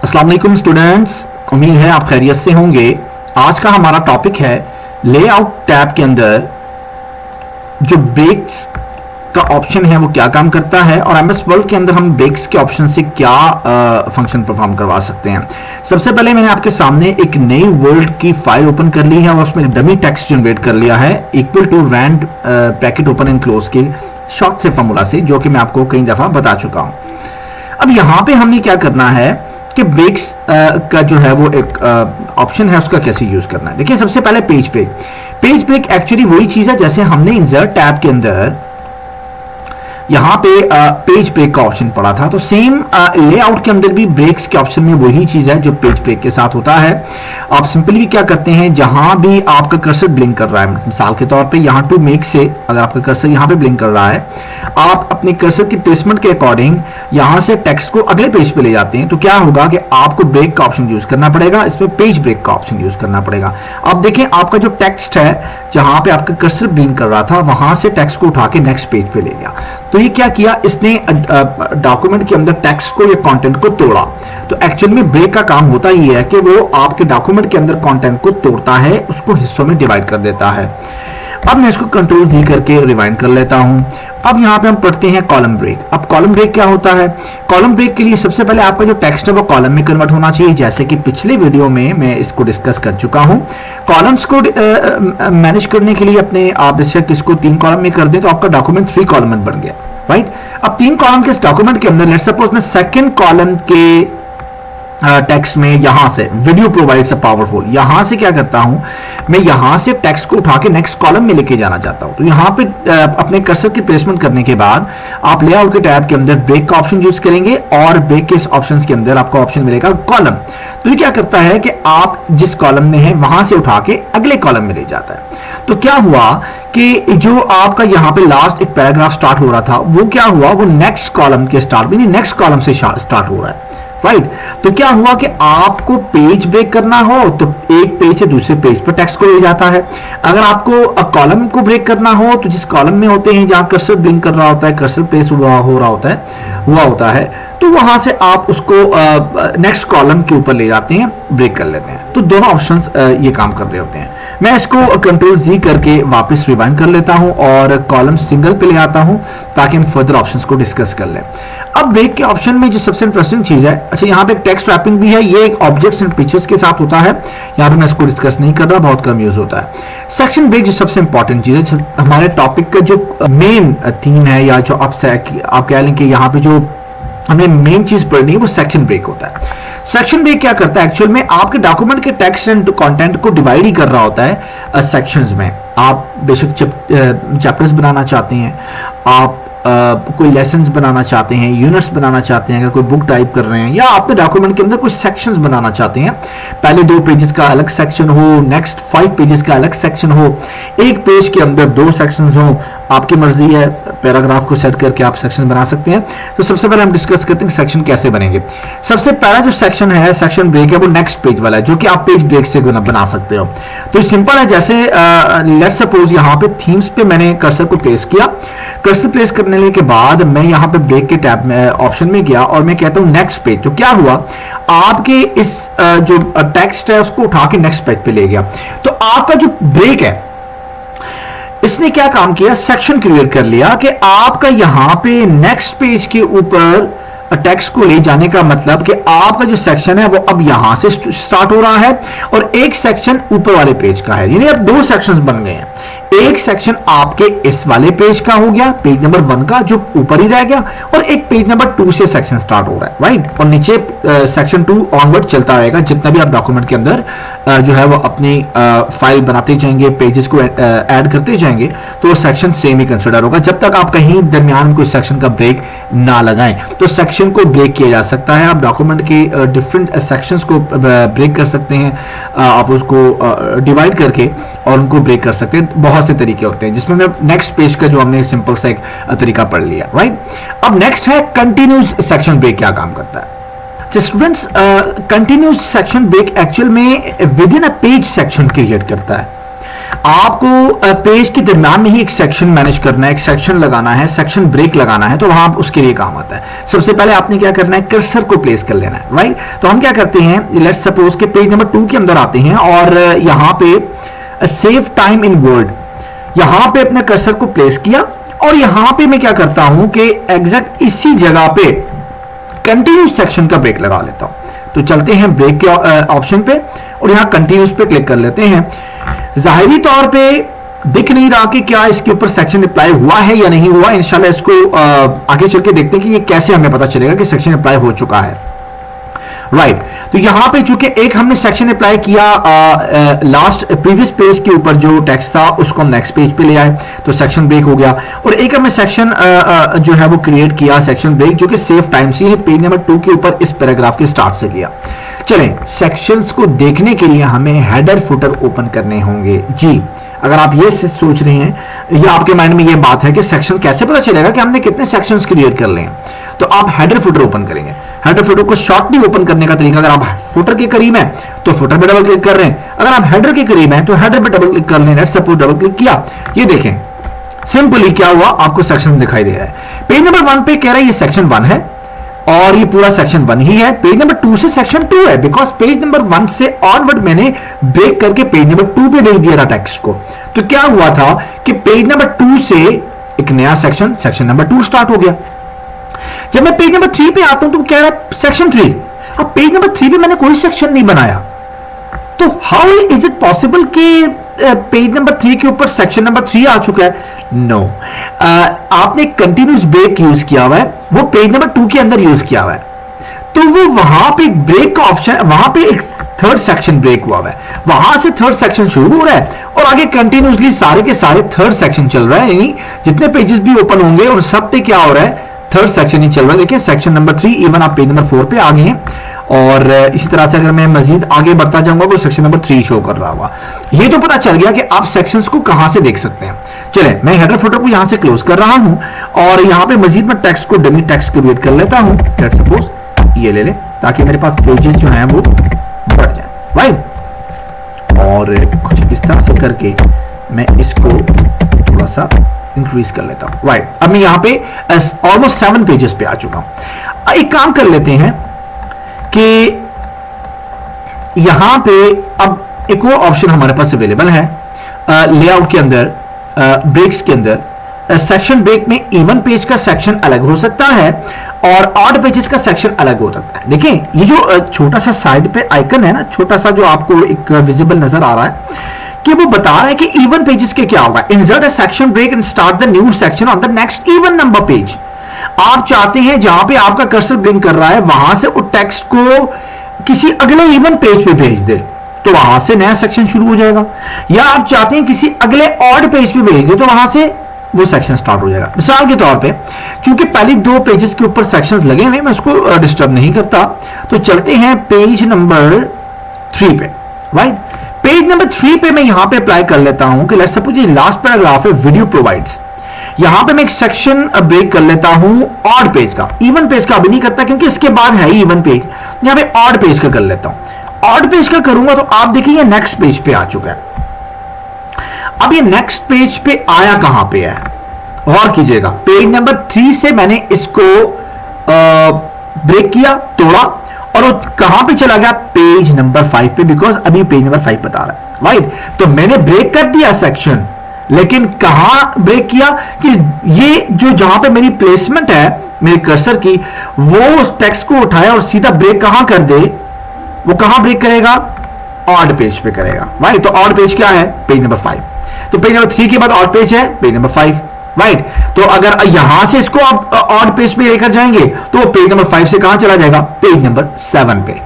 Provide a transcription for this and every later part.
अस्सलाम वालेकुम स्टूडेंट्स, उम्मीद है आप खैरियत से होंगे। आज का हमारा टॉपिक है लेआउट टैब के अंदर जो ब्रेक्स का ऑप्शन है वो क्या काम करता है और एमएस वर्ड के अंदर हम ब्रेक्स के ऑप्शन से क्या फंक्शन परफॉर्म करवा सकते हैं। सबसे पहले मैंने आपके सामने एक नई वर्ड की फाइल ओपन कर ली है और उसमें डमी टेक्स्ट जनरेट कर लिया है equal to rand bracket open and close के शॉर्ट से फॉर्मूला से, जो कि मैं आपको कई दफा बता चुका हूं। अब यहां पे हमने क्या करना है कि ब्रेक्स का जो है वो एक ऑप्शन है उसका कैसे यूज करना है। देखिए सबसे पहले पेज ब्रेक एक्चुअली वही चीज है जैसे हमने इंसर्ट टैब के अंदर यहां पे पेज ब्रेक का ऑप्शन पड़ा था, तो सेम लेआउट के अंदर भी ब्रेक्स के ऑप्शन में वही चीज है जो पेज ब्रेक के साथ होता है। आप सिंपली क्या करते हैं, जहां भी आपका कर्सर ब्लिंक कर रहा है, मिसाल के तौर पे यहां टू मेक से अगर आपका कर्सर यहां पे ब्लिंक कर रहा है, आप अपने कर्सर की प्लेसमेंट के अकॉर्डिंग यहां से टेक्स्ट को अगले पेज पे ले जाते हैं, तो क्या होगा कि आपको ब्रेक का ऑप्शन यूज करना पड़ेगा, इसमें पेज ब्रेक का ऑप्शन यूज करना पड़ेगा। अब देखें आपका जो टेक्स्ट है जहां पे आपका कर्सर ब्लिंक कर रहा था वहां से टेक्स्ट को उठा के नेक्स्ट पेज पे ले गया, तो ये क्या किया, इसने डॉक्यूमेंट के अंदर टेक्स्ट को या कंटेंट को तोड़ा। तो एक्चुअल में ब्रेक का काम होता ही है कि वो आपके डॉक्यूमेंट के अंदर कंटेंट को तोड़ता है, उसको हिस्सों में डिवाइड कर देता है। अब मैं इसको कंट्रोल जी करके रिवाइंड कर लेता हूं। अब यहां पे हम पढ़ते हैं कॉलम ब्रेक। अब कॉलम ब्रेक क्या होता है, कॉलम ब्रेक के लिए सबसे पहले आपका जो टेक्स्ट है वो कॉलम में कन्वर्ट होना चाहिए, जैसे कि पिछले वीडियो में मैं इसको डिस्कस कर चुका हूं। कॉलम्स को मैनेज करने के लिए अपने आप बेशक इसको 3 कॉलम में कर दें तो आपका डॉक्यूमेंट 3 कॉलम में बन गया, राइट। अब 3 कॉलम के इस डॉक्यूमेंट के अंदर लेट्स सपोज मैं सेकंड कॉलम के टेक्स्ट में यहां से वीडियो प्रोवाइड्स अ पावरफुल, यहां से क्या करता हूं, मैं यहां से टेक्स्ट को उठा के नेक्स्ट कॉलम में लेके जाना चाहता हूं। तो यहां पे अपने कर्सर की प्लेसमेंट करने के बाद आप लेआउट के टैब के अंदर ब्रेक का ऑप्शन यूज करेंगे और ब्रेक के इस ऑप्शन के अंदर आपको ऑप्शन मिलेगा कॉलम। तो ये क्या करता है कि आप जिस कॉलम में है वहां से उठा के अगले कॉलम में ले जाता है। तो क्या हुआ कि जो आपका यहां पे लास्ट एक पैराग्राफ स्टार्ट हो रहा था वो क्या हुआ, वो नेक्स्ट कॉलम के स्टार्ट में नेक्स्ट कॉलम से स्टार्ट हो रहा है, राइट। तो क्या हुआ कि आपको पेज ब्रेक करना हो तो एक पेज से दूसरे पेज पर टेक्स्ट को ले जाता है। अगर आपको कॉलम को ब्रेक करना हो तो जिस कॉलम में होते हैं जहां कर्सर ब्लिंक कर रहा होता है, कर्सर प्लेस हो रहा होता है, तो वहां से आप उसको नेक्स्ट कॉलम के ऊपर ले जाते हैं, ब्रेक कर लेते हैं। तो दोनों ऑप्शंस ये काम कर रहे होते हैं। मैं इसको कंट्रोल जी करके वापस रिवाइंड कर लेता हूं और कॉलम सिंगल पे ले आता हूं ताकि हम फर्दर ऑप्शंस को डिस्कस कर लें। अब ब्रेक के ऑप्शन में जो सबसे इंटरेस्टिंग चीज है, अच्छा यहाँ पे टेक्स्ट रैपिंग भी है, ये एक ऑब्जेक्ट्स एंड पिक्चर्स के साथ होता है, यहाँ पे मैं इसको डिस्कस नहीं कर रहा, बहुत कम यूज होता है। सेक्शन ब्रेक जो सबसे इंपॉर्टेंट चीज है, हमारे टॉपिक का जो मेन थीम है या जो आप कह लें कि यहाँ पे जो हमें मेन चीज पढ़नी है वो सेक्शन ब्रेक होता है। सेक्शन ब्रेक क्या करता है, एक्चुअल में आपके डॉक्यूमेंट के टेक्स्ट एंड कंटेंट को डिवाइड ही कर रहा होता है सेक्शंस में। आप बेशक चैप्टर्स बनाना चाहते हैं, आप कोई लेसन्स बनाना चाहते हैं, यूनिट्स बनाना चाहते हैं, अगर कोई बुक टाइप कर रहे हैं या आपके डॉक्यूमेंट के अंदर कुछ सेक्शंस बनाना चाहते हैं, पहले 2 पेजेस का अलग सेक्शन हो, नेक्स्ट 5 पेजेस का अलग सेक्शन हो, एक पेज के अंदर 2 सेक्शंस हो, आपकी मर्जी है, पैराग्राफ को सेट करके आप सेक्शन बना सकते हैं। तो सबसे पहले हम डिस्कस करते हैं सेक्शन कैसे बनेंगे। सबसे पहला जो सेक्शन है, सेक्शन ब्रेक है, वो नेक्स्ट पेज वाला है, जो कि आप पेज ब्रेक से बना सकते हो। तो सिंपल है, जैसे लेट्स सपोज यहाँ पे थीम्स पे मैंने कर्सर को प्लेस किया, कर्सर प्लेस करने के बाद मैं यहाँ पे ब्रेक के टैब में ऑप्शन में गया और मैं कहता हूँ नेक्स्ट पेज। तो क्या हुआ, आपके इस जो टेक्स्ट है उसको उठा के नेक्स्ट पेज पे ले गया। तो आपका जो ब्रेक है इसने क्या काम किया, सेक्शन क्रिएट कर लिया कि आपका यहां पे नेक्स्ट पेज के ऊपर टेक्स्ट को ले जाने का मतलब कि आपका जो सेक्शन है वो अब यहां से स्टार्ट हो रहा है और एक सेक्शन ऊपर वाले पेज का है, यानी अब 2 सेक्शंस बन गए हैं। एक सेक्शन आपके इस वाले पेज का हो गया, पेज नंबर 1 का जो ऊपर ही रह गया, और एक पेज नंबर 2 से सेक्शन स्टार्ट हो रहा है, राइट। और नीचे सेक्शन 2 ऑनवर्ड चलता रहेगा, जितना भी आप डॉक्यूमेंट के अंदर जो है वो अपनी फाइल बनाते जाएंगे, पेजेस को ऐड करते जाएंगे, तो वो सेक्शन सेम ही कंसिडर होगा जब तक आप कहीं दरमियान में कोई सेक्शन का ब्रेक ना लगाएं। तो सेक्शन को ब्रेक किया जा सकता है, आप डॉक्यूमेंट के डिफरेंट सेक्शंस को ब्रेक कर सकते हैं, आप उसको डिवाइड करके और उनको ब्रेक कर सकते हैं। बहुत से तरीके होते हैं, जिसमें नेक्स्ट पेज का जो हमने सिंपल सा एक तरीका पढ़ लिया, राइट। अब नेक्स्ट है कंटिन्यूस सेक्शन ब्रेक क्या काम करता है। Students, continuous section break actual में within a page section create करता है। आपको पेज के दरम्यान में ही एक सेक्शन मैनेज करना है, एक सेक्शन लगाना है, सेक्शन ब्रेक लगाना है, तो वहां उसके लिए काम आता है। सबसे पहले आपने क्या करना है, कर्सर को प्लेस कर लेना है, राइट। तो हम क्या करते हैं, लेट्स सपोज के पेज नंबर 2 के अंदर आते हैं और यहां पे सेव टाइम इन वर्ड, यहां पे अपने कर्सर को प्लेस किया और यहां पे मैं क्या करता हूं कि एग्जैक्ट इसी जगह पे कंटिन्यूस सेक्शन का ब्रेक लगा लेता हूं। तो चलते हैं ब्रेक के ऑप्शन पे और यहां कंटिन्यूस पे क्लिक कर लेते हैं। जाहिरी तौर पे दिख नहीं रहा कि क्या इसके ऊपर सेक्शन अप्लाई हुआ है या नहीं हुआ। इंशाल्लाह इसको आगे चल के देखते हैं कि ये कैसे हमें पता चलेगा कि सेक्शन अप्लाई हो चुका है, राइट। तो यहां पे चूंकि एक हमने सेक्शन अप्लाई किया लास्ट प्रीवियस पेज के ऊपर जो टेक्स्ट था उसको हम नेक्स्ट पेज पे ले आए तो सेक्शन ब्रेक हो गया, और एक हमने सेक्शन जो है वो क्रिएट किया सेक्शन ब्रेक जो कि सेव टाइम से ही पेज नंबर 2 के ऊपर इस पैराग्राफ के स्टार्ट से किया। चलें, सेक्शंस को देखने के लिए हमें हेडर फुटर ओपन करने होंगे जी। अगर आप ये सोच रहे हैं या आपके माइंड में ये बात है कि सेक्शन कैसे पता चलेगा कि हमने कितने सेक्शंस क्रिएट कर लिए, तो आप हेडर फुटर ओपन करेंगे। हेडर फुटर को शॉर्टली ओपन करने का तरीका, अगर आप फुटर के करीब हैं तो फुटर पे डबल क्लिक कर रहे हैं, अगर आप हेडर के करीब हैं तो हेडर पे डबल क्लिक कर लें। लेट्स सपोज डबल क्लिक किया, ये देखें सिंपली क्या हुआ, आपको सेक्शन दिखाई दे रहा है। पेज नंबर 1 पे कह रहा है ये सेक्शन 1 है और ये पूरा सेक्शन 1 ही है। पेज नंबर 2 से सेक्शन 2 है, बिकॉज पेज नंबर 1 से ऑनवर्ड मैंने ब्रेक करके पेज नंबर 2 पे भेज दिया था टेक्स्ट को। तो क्या हुआ था कि पेज नंबर 2 से एक नया सेक्शन, सेक्शन नंबर 2 स्टार्ट हो गया। जब मैं पेज नंबर 3 पे आता हूं तो कह रहा है सेक्शन 3। अब पेज नंबर 3 पे मैंने कोई सेक्शन नहीं बनाया, तो हाउ इज इट पॉसिबल कि पेज नंबर 3 के ऊपर सेक्शन नंबर 3 आ चुका है? नो, आपने कंटिन्यूस ब्रेक यूज किया हुआ है, वो पेज नंबर 2 के अंदर यूज किया हुआ है, तो वो वहां पे ब्रेक का ऑप्शन, वहां पे एक थर्ड सेक्शन ब्रेक हुआ है, वहां से थर्ड सेक्शन शुरू हो रहा है और आगे कंटिन्यूसली सारे के सारे थर्ड सेक्शन चल रहा है। यानी जितने पेजेस भी ओपन होंगे और सब पे क्या हो रहा है, थर्ड सेक्शन ही चल रहा है। देखिए सेक्शन नंबर 3, इवन आप पेज नंबर 4 पे आ गए हैं और इसी तरह से अगर मैं मजीद आगे बढ़ता जाऊंगा तो सेक्शन नंबर 3 शो कर रहा होगा। ये तो पता चल गया कि आप सेक्शंस को कहां से देख सकते हैं। चलें, मैं हेडर फुटर को यहां से क्लोज कर रहा हूं और यहां पे मजीद मैं टेक्स्ट को डमी टेक्स्ट क्रिएट कर लेता हूं। लेट्स सपोज ये ले लें ताकि मेरे पास पेजेस जो हैं वो बढ़ जाए, राइट। और कुछ इस तरह से करके मैं इसको थोड़ा सा इंक्रीज कर लेता हूं, राइट। अब मैं यहां पे ऑलमोस्ट 7 पेजेस पे आ चुका हूं। एक काम कर लेते हैं कि यहां पे अब एक और ऑप्शन हमारे पास अवेलेबल है लेआउट के अंदर, ब्रेक्स के अंदर। सेक्शन ब्रेक में इवन पेज का सेक्शन अलग हो सकता है और ऑड पेजेस का सेक्शन अलग हो सकता है। देखिए ये जो छोटा सा साइड पे आइकन है ना, छोटा सा जो आपको एक विजिबल नजर आ रहा है कि वो बता रहा है कि इवन पेजेस के क्या होगा। Insert a section break and start the new section on the next even number page. आप चाहते हैं जहां पे आपका कर्सर ब्लिंक कर रहा है वहां से उस टेक्स्ट को किसी अगले इवन पेज पे भेज दे तो वहां से नया सेक्शन शुरू हो जाएगा, या आप चाहते हैं किसी अगले ऑड पेज पे भेज दे तो वहां से वो सेक्शन स्टार्ट हो जाएगा। मिसाल के तौर पे चूंकि पहले 2 पेजेस के ऊपर सेक्शंस लगे हुए, मैं उसको डिस्टर्ब नहीं करता, तो चलते हैं पेज नंबर 3 पे, राइट। पेज नंबर 3 पे मैं यहां पे अप्लाई कर लेता हूं कि लेट्स सपोज ये लास्ट पैराग्राफ है, वीडियो प्रोवाइड्स। यहां पे मैं एक सेक्शन ब्रेक कर लेता हूं ऑड पेज का, इवन पेज का अभी नहीं करता क्योंकि इसके बाद है ही इवन पेज। यहां पे ऑड पेज का कर लेता हूं। ऑड पेज का करूंगा तो आप देखिए ये नेक्स्ट पेज पे आ चुका है। अब ये नेक्स्ट पेज पे आया कहां पे है, गौर कीजिएगा। पेज नंबर 3 से मैंने इसको ब्रेक किया, तोड़ा और कहां पे चला गया, पेज नंबर 5 पे, बिकॉज अभी पेज नंबर 5 बता रहा है, राइट। तो मैंने ब्रेक कर दिया सेक्शन, लेकिन कहां ब्रेक किया कि ये जो जहां पे मेरी प्लेसमेंट है मेरे कर्सर की, वो उस टेक्स्ट को उठाया और सीधा ब्रेक कहां कर दे, वो कहां ब्रेक करेगा, ऑड पेज पे करेगा, राइट। तो ऑड पेज क्या है, पेज नंबर 5। तो पेज नंबर 3 के बाद ऑड पेज है पेज नंबर 5, राइट। तो अगर यहां से इसको आप ऑड पेज पे लेकर जाएंगे तो वो पेज नंबर 5 से कहां चला जाएगा, पेज नंबर 7 पे।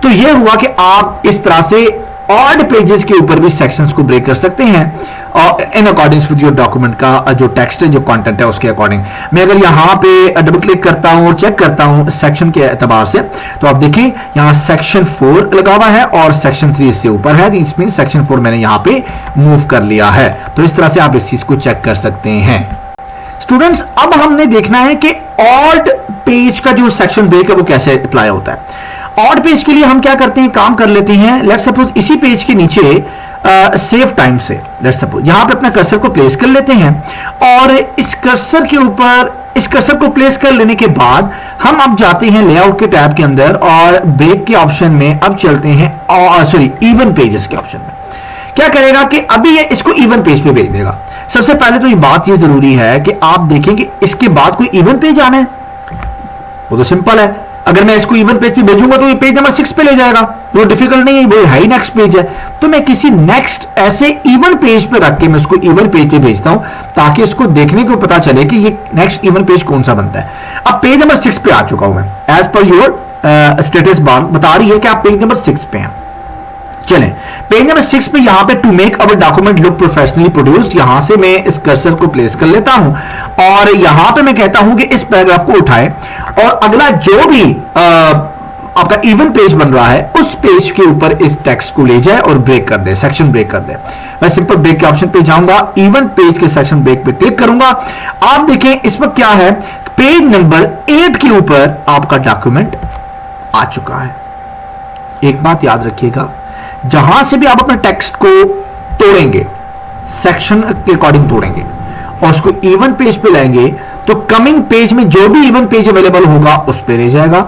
तो ये हुआ कि आप इस तरह से ऑड पेजेस के ऊपर भी सेक्शंस को ब्रेक कर सकते हैं और in according with your document का जो टेक्स्ट है, जो कंटेंट है, उसके अकॉर्डिंग। मैं अगर यहां पे डबल क्लिक करता हूं और चेक करता हूं सेक्शन के एतबार से, तो आप देखिए यहां सेक्शन 4 लगा हुआ है और सेक्शन 3 इससे ऊपर है, इसमें सेक्शन 4 मैंने यहां पे मूव कर लिया है। तो इस तरह से आप इस चीज को चेक कर सकते हैं। स्टूडेंट्स, अब हमने देखना है कि ऑड पेज का जो सेक्शन ब्रेक है वो कैसे अप्लाई होता है। ऑड पेज के लिए हम क्या करते हैं, काम कर लेते हैं। लेट्स सपोज इसी पेज के नीचे सेव टाइम से लेट्स सपोज यहां पे अपना कर्सर को प्लेस कर लेते हैं और इस कर्सर के ऊपर इस कर्सर को प्लेस कर लेने के बाद हम अब जाते हैं लेआउट के टैब के अंदर और ब्रेक के ऑप्शन में अब चलते हैं सॉरी इवन पेजेस के ऑप्शन में। क्या करेगा कि अभी ये इसको इवन पेज पे भेज देगा। सबसे पहले तो ये बात ये जरूरी है कि आप देखें कि इसके बाद कोई इवन पेज आना है, वो तो सिंपल है। अगर मैं इसको इवन पेज पे भेजूंगा तो ये पेज नंबर 6 पे ले जाएगा, वो डिफिकल्ट नहीं है, वो है ही नेक्स्ट पेज है। तो मैं किसी नेक्स्ट ऐसे इवन पेज पे रख के मैं उसको इवन पेज पे भेजता हूं ताकि इसको देखने को पता चले कि ये नेक्स्ट इवन पेज कौन सा बनता है। अब पेज नंबर 6 पे आ चुका हूं मैं, as per your status bar बता रही है कि आप पेज नंबर 6 पे हैं। चलें पेज नंबर 6 पे यहां पे to make our document look professionally produced, यहां से मैं इस कर्सर को प्लेस कर लेता हूं और यहां पे मैं कहता हूं कि इस पैराग्राफ को उठाएं और अगला जो भी आपका इवन पेज बन रहा है उस पेज के ऊपर इस टेक्स्ट को ले जाए और ब्रेक कर दे, सेक्शन ब्रेक कर दे। मैं सिंपल ब्रेक के ऑप्शन पे जाऊंगा, इवन पेज के सेक्शन ब्रेक पे क्लिक करूंगा। आप देखें इस वक्त क्या है, पेज नंबर 8 के ऊपर आपका डॉक्यूमेंट आ चुका है। एक बात याद रखिएगा, जहां से भी आप अपने टेक्स्ट को तोड़ेंगे, सेक्शन के अकॉर्डिंग तोड़ेंगे और उसको इवन पेज पे लाएंगे तो कमिंग पेज में जो भी इवन पेज अवेलेबल होगा उस पे ले जाएगा।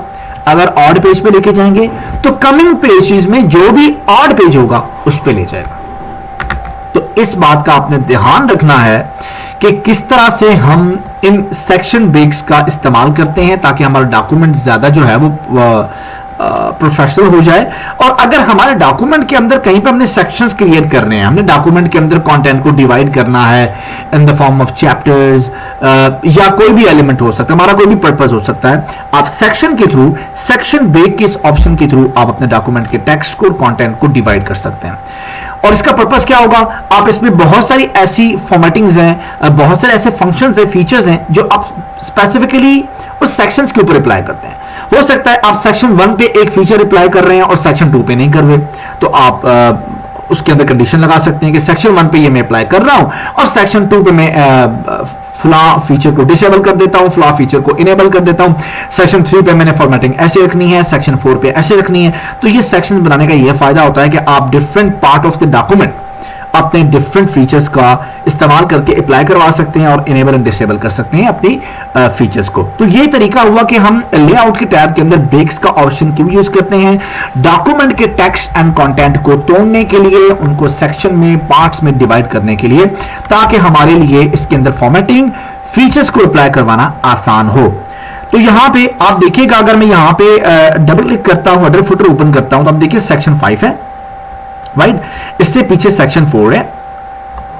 अगर ऑड पेज पे लेके जाएंगे तो कमिंग पेजेस में जो भी ऑड पेज होगा उस पे ले जाएगा। तो इस बात का आपने ध्यान रखना है कि किस तरह से हम इन सेक्शन ब्रेक्स का इस्तेमाल करते हैं ताकि हमारा डॉक्यूमेंट ज्यादा जो है वो प्रोफेशनल हो जाए। और अगर हमारे डॉक्यूमेंट के अंदर कहीं पर हमने सेक्शंस क्रिएट करने हैं, हमने डॉक्यूमेंट के अंदर कंटेंट को डिवाइड करना है in the form of chapters या कोई भी एलिमेंट हो सकता है, हमारा कोई भी पर्पस हो सकता है, आप सेक्शन के थ्रू, सेक्शन ब्रेक के इस ऑप्शन के थ्रू आप अपने डॉक्यूमेंट के टेक्स्ट को, कंटेंट को डिवाइड कर सकते हैं। और इसका पर्पस क्या होगा, आप इसमें बहुत सारी ऐसी फॉर्मेटिंग्स हैं, बहुत सारे ऐसे फंक्शंस हैं, फीचर्स हैं जो आप स्पेसिफिकली उस सेक्शंस के ऊपर अप्लाई करते हैं। हो सकता है आप सेक्शन 1 पे एक फीचर अप्लाई कर रहे हैं और सेक्शन 2 पे नहीं कर रहे, तो आप उसके अंदर कंडीशन लगा सकते हैं कि सेक्शन 1 पे ये मैं अप्लाई कर रहा हूं और सेक्शन 2 पे मैं फला फीचर को डिसेबल कर देता हूं, फला फीचर को इनेबल कर देता हूं। सेक्शन 3 पे मैंने फॉर्मेटिंग ऐसे रखनी है, सेक्शन 4 पे ऐसे रखनी है। तो ये सेक्शन बनाने का ये फायदा होता है कि आप different part of the document अपने डिफरेंट फीचर्स का इस्तेमाल करके अप्लाई करवा सकते हैं और इनेबल एंड डिसेबल कर सकते हैं अपनी फीचर्स को। तो ये तरीका हुआ कि हम लेआउट के टैब के अंदर ब्रेक्स का ऑप्शन क्यों यूज करते हैं, डॉक्यूमेंट के टेक्स्ट एंड कंटेंट को तोड़ने के लिए, उनको सेक्शन में, पार्ट्स में डिवाइड करने के लिए, ताकि हमारे लिए इसके अंदर फॉर्मेटिंग, फीचर्स को अप्लाई करवाना आसान हो। तो यहां पे आप देखिएगा, अगर मैं यहां पे डबल क्लिक करता हूं, हेडर फुटर ओपन करता हूं, तो आप देखिए सेक्शन 5 है, राइट, इससे पीछे सेक्शन 4 है,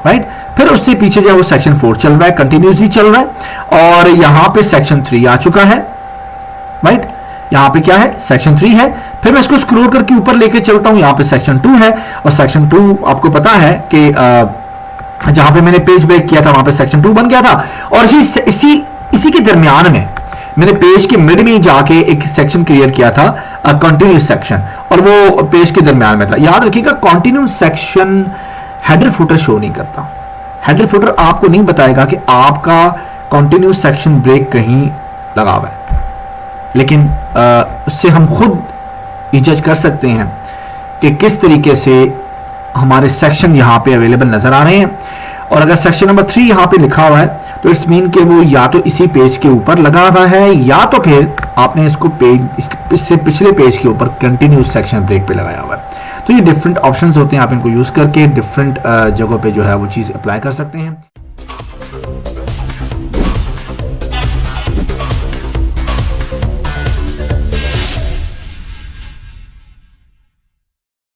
राइट, फिर उससे पीछे जो है वो सेक्शन 4 चल रहा है, कंटिन्यूसली चल रहा है, और यहां पे सेक्शन 3 आ चुका है, राइट, यहां पे क्या है, सेक्शन 3 है। फिर मैं इसको स्क्रॉल करके ऊपर लेके चलता हूं, यहां पे सेक्शन 2 है, और सेक्शन 2 आपको पता है कि जहां पे मैंने पेज ब्रेक किया था वहां पे सेक्शन 2 बन गया था, और इसी के दरमियान में मैंने पेज के मिड में जाके एक सेक्शन क्रिएट किया था, कंटिन्यूस सेक्शन, और वो पेज के दरमियान में था। याद रखिएगा, continuous section header footer show नहीं करता। हेडर फुटर आपको नहीं बताएगा कि आपका कंटिन्यूस सेक्शन ब्रेक कहीं लगा हुआ है, लेकिन उससे हम खुद ये जज कर सकते हैं कि किस तरीके से हमारे सेक्शन यहां पे अवेलेबल नजर आ रहे हैं। और अगर सेक्शन नंबर 3 यहां पे लिखा हुआ है तो इट्स मीन कि वो या तो इसी पेज के ऊपर लगा हुआ है, या तो फिर आपने इसको इससे पिछले पेज के ऊपर कंटिन्यूस सेक्शन ब्रेक पे लगाया हुआ है। तो ये डिफरेंट ऑप्शंस होते हैं, आप इनको यूज करके डिफरेंट जगहों पे जो है वो चीज अप्लाई कर सकते हैं।